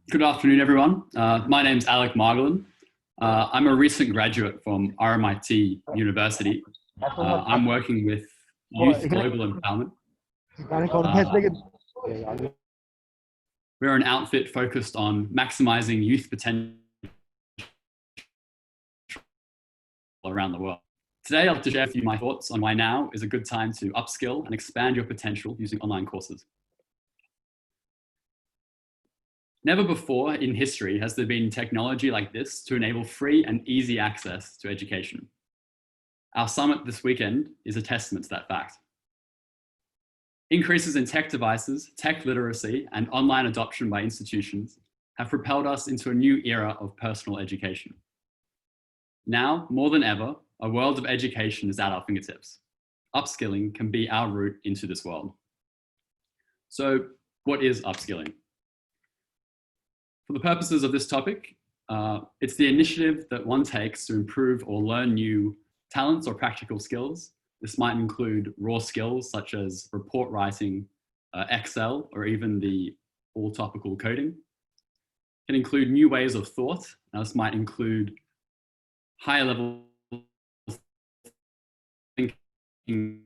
Good afternoon, everyone. My name's Alec Margolin. I'm a recent graduate from RMIT University. I'm working with Youth Global Empowerment. We're an outfit focused on maximizing youth potential around the world. Today, I'd like to share with you my thoughts on why now is a good time to upskill and expand your potential using online courses. Never before in history has there been technology like this to enable free and easy access to education. Our summit this weekend is a testament to that fact. Increases in tech devices, tech literacy, and online adoption by institutions have propelled us into a new era of personal education. Now, more than ever, a world of education is at our fingertips. Upskilling can be our route into this world. So, what is upskilling? For the purposes of this topic, it's the initiative that one takes to improve or learn new talents or practical skills. This might include raw skills such as report writing, Excel, or even the all-topical coding. It can include new ways of thought. Now, this might include higher level thinking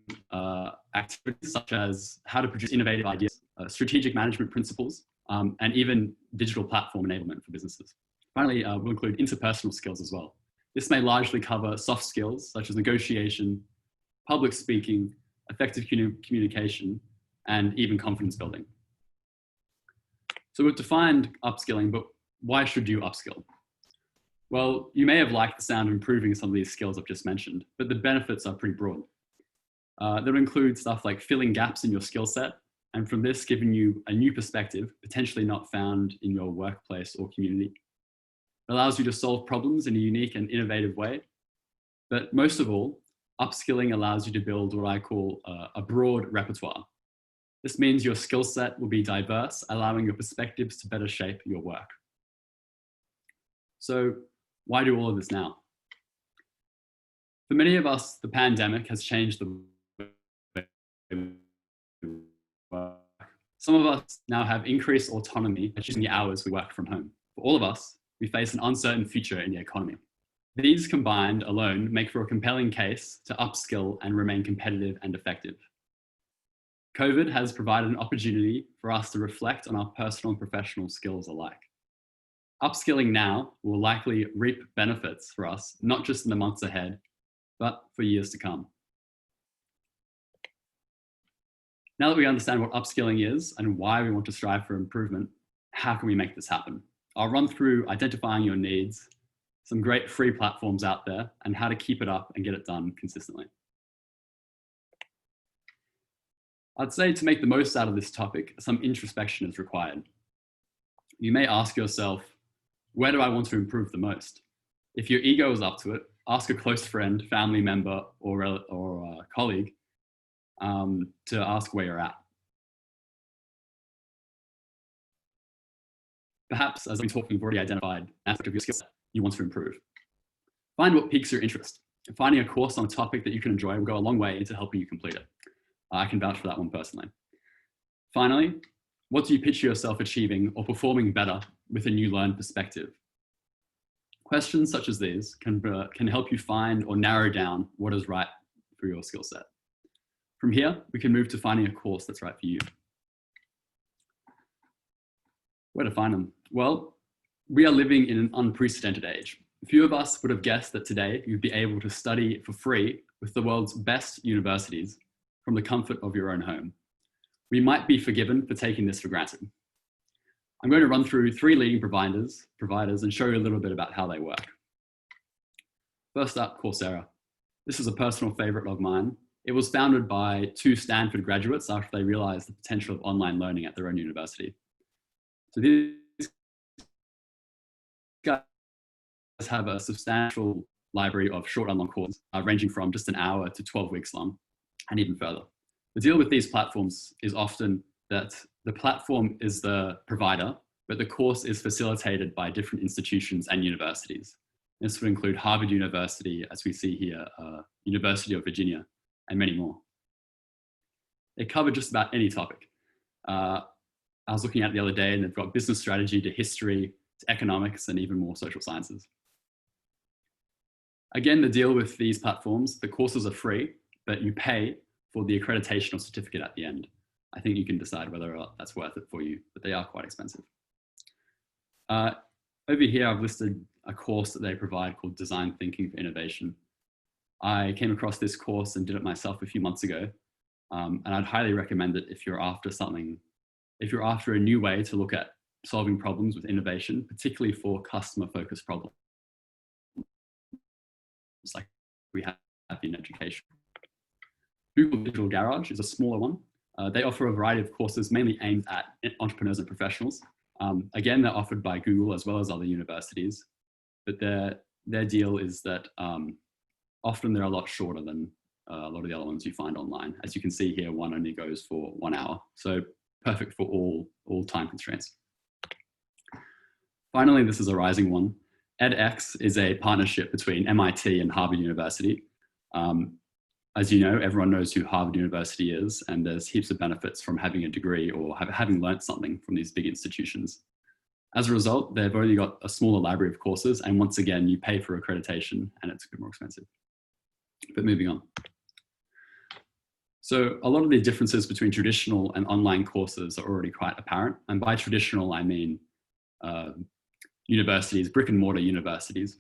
activities such as how to produce innovative ideas, strategic management principles, and even digital platform enablement for businesses. Finally, we'll include interpersonal skills as well. This may largely cover soft skills such as negotiation, public speaking, effective communication, and even confidence building. So we've defined upskilling, but why should you upskill? Well, you may have liked the sound of improving some of these skills I've just mentioned, but the benefits are pretty broad. That would include stuff like filling gaps in your skill set, and from this, giving you a new perspective, potentially not found in your workplace or community. It allows you to solve problems in a unique and innovative way. But most of all, upskilling allows you to build what I call a broad repertoire. This means your skill set will be diverse, allowing your perspectives to better shape your work. So why do all of this now? For many of us, the pandemic has changed the way we work. Some of us now have increased autonomy by choosing the hours we work from home. For all of us, we face an uncertain future in the economy. These combined alone make for a compelling case to upskill and remain competitive and effective. COVID has provided an opportunity for us to reflect on our personal and professional skills alike. Upskilling now will likely reap benefits for us, not just in the months ahead, but for years to come. Now that we understand what upskilling is and why we want to strive for improvement, how can we make this happen? I'll run through identifying your needs, some great free platforms out there, and how to keep it up and get it done consistently. I'd say to make the most out of this topic, some introspection is required. You may ask yourself, where do I want to improve the most? If your ego is up to it, ask a close friend, family member, or a colleague to ask where you're at. Perhaps, as I've been talking, you've already identified an aspect of your skill set you want to improve. Find what piques your interest. Finding a course on a topic that you can enjoy will go a long way into helping you complete it. I can vouch for that one personally. Finally, what do you picture yourself achieving or performing better with a new learned perspective? Questions such as these can help you find or narrow down what is right for your skill set. From here, we can move to finding a course that's right for you. Where to find them? Well, we are living in an unprecedented age. Few of us would have guessed that today you'd be able to study for free with the world's best universities from the comfort of your own home. We might be forgiven for taking this for granted. I'm going to run through 3 leading providers and show you a little bit about how they work. First up, Coursera. This is a personal favorite of mine. It was founded by 2 Stanford graduates after they realized the potential of online learning at their own university. So these guys have a substantial library of short and long courses, ranging from just an hour to 12 weeks long, and even further. The deal with these platforms is often that the platform is the provider, but the course is facilitated by different institutions and universities. This would include Harvard University, as we see here, University of Virginia, and many more. They cover just about any topic. I was looking at the other day, and they've got business strategy to history, to economics, and even more social sciences. Again, the deal with these platforms, the courses are free, but you pay for the accreditation or certificate at the end. I think you can decide whether or not that's worth it for you, but they are quite expensive. Over here, I've listed a course that they provide called Design Thinking for Innovation. I came across this course and did it myself a few months ago. And I'd highly recommend it if you're after something, if you're after a new way to look at solving problems with innovation, particularly for customer-focused problems, like we have in education. Google Digital Garage is a smaller one. They offer a variety of courses mainly aimed at entrepreneurs and professionals. Again, they're offered by Google as well as other universities, but their deal is that often they're a lot shorter than a lot of the other ones you find online. As you can see here, one only goes for 1 hour, so perfect for all time constraints. Finally, this is a rising one. edX is a partnership between MIT and Harvard University. As you know, everyone knows who Harvard University is, and there's heaps of benefits from having a degree or having learned something from these big institutions. As a result, they've already got a smaller library of courses, and once again, you pay for accreditation, and it's a bit more expensive. But moving on. So a lot of the differences between traditional and online courses are already quite apparent. And by traditional, I mean universities, brick and mortar universities.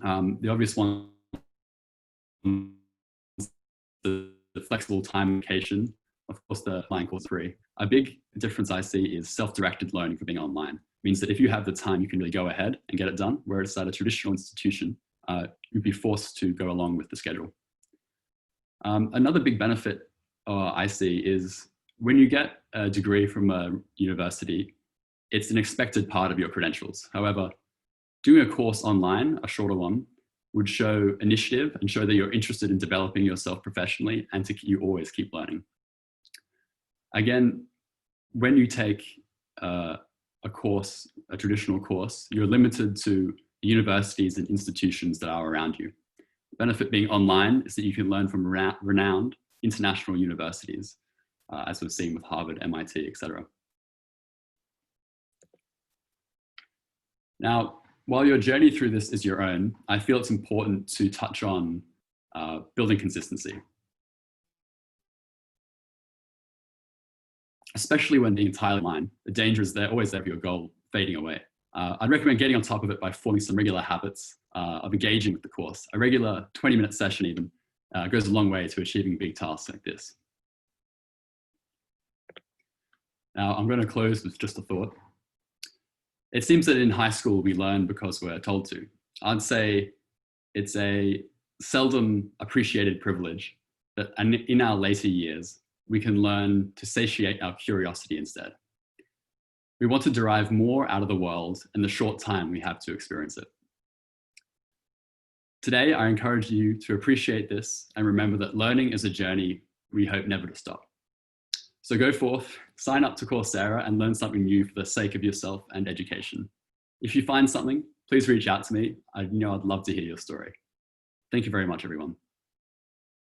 The obvious one, the flexible time allocation. Of course, the online course is free. A big difference I see is self-directed learning for being online. It means that if you have the time, you can really go ahead and get it done, whereas at a traditional institution, you'd be forced to go along with the schedule. Another big benefit I see is when you get a degree from a university, it's an expected part of your credentials. However, doing a course online, a shorter one, would show initiative and show that you're interested in developing yourself professionally and you always keep learning. Again, when you take a course, a traditional course, you're limited to universities and institutions that are around you. The benefit being online is that you can learn from renowned international universities, as we've seen with Harvard, MIT, etc. Now, while your journey through this is your own, I feel it's important to touch on building consistency. Especially when being entirely online, the danger is they're always there for your goal fading away. I'd recommend getting on top of it by forming some regular habits of engaging with the course. A regular 20-minute session even goes a long way to achieving big tasks like this. Now, I'm going to close with just a thought. It seems that in high school, we learn because we're told to. I'd say it's a seldom appreciated privilege that in our later years, we can learn to satiate our curiosity instead. We want to derive more out of the world in the short time we have to experience it. Today, I encourage you to appreciate this and remember that learning is a journey we hope never to stop. So go forth, sign up to Coursera and learn something new for the sake of yourself and education. If you find something, please reach out to me. I'd love to hear your story. Thank you very much, everyone.